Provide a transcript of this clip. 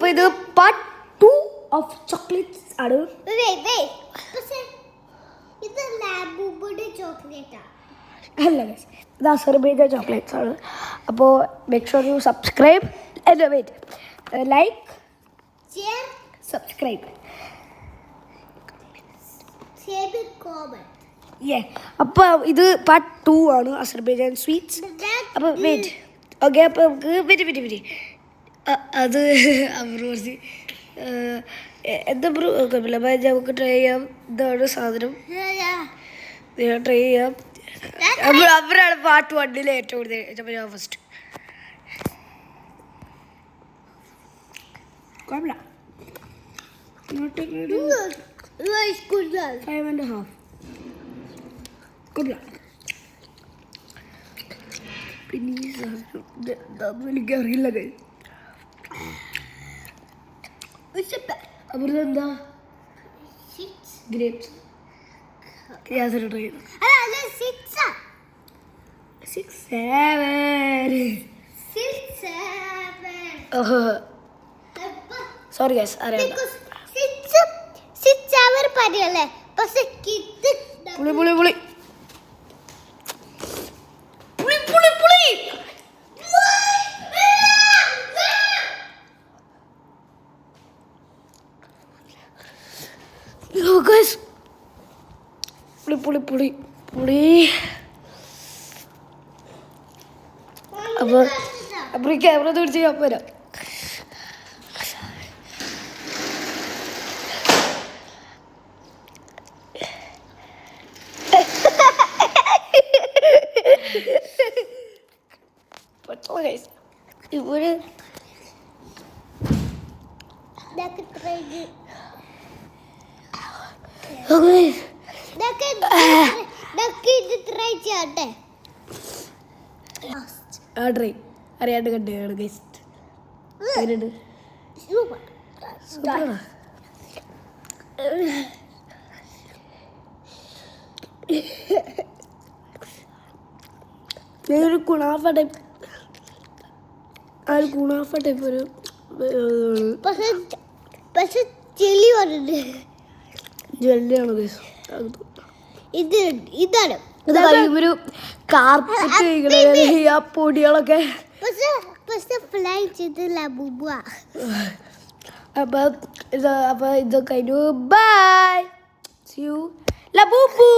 അപ്പോൾ ഇത് part 2 of chocolates ആണ്. അല്ല ഗൈസ്, ഇത് അസർബൈജാൻ ചോക്ലേറ്റ്സ് ആണ്. അപ്പോൾ make sure you subscribe, like, subscribe. അപ്പോൾ ഇത് പാർട്ട് 2 ആണ് അസർബൈജാൻ സ്വീറ്റ്സ്. അപ്പോൾ വെയിറ്റ്, ഓക്കെ. അപ്പോൾ നമുക്ക് വെരി അത് അമൃതി എന്താ ബ്രോ കുഴപ്പമില്ല. നമുക്ക് ട്രൈ ചെയ്യാം. ഇതാണ് സാധനം, ട്രൈ ചെയ്യാം. അവരാണ് പാർട്ട് 1 ഏറ്റവും കൂടുതൽ ഞാൻ ഫസ്റ്റ്. കുഴപ്പമില്ല. 5.5 കുഴപ്പമില്ല. പിന്നെ ഈ സാധനം എനിക്കറിയില്ല. അപ്പുറത്ത് എന്താ ഗ്രേപ്സ്. ഞാൻ ട്രൈ ചെയ്തു. 6, 7. സോറി ഗൈസ്, അറിയാം. പുളി ഗൈസ്, പുളി. അപ്പോൾ ഈ ക്യാമറ പിടിച്ച് ഞാൻ വരാം. ഇവിടെ ട്രൈ അറിയാണ്ട് കണ്ടാണ് ഗൈസ്. സൂപ്പറാണ്. ഒരു കുണാഫ ടൈപ്പ് ഒരു ജെല്ലിയാണ് ഗൈസ്. ഇതാണ് ഒരു കാർപ്പറ്റ് ആ പൊടികളൊക്കെ. അപ്പൊ ഇത് കഴിഞ്ഞു. Bye, see you Labubu.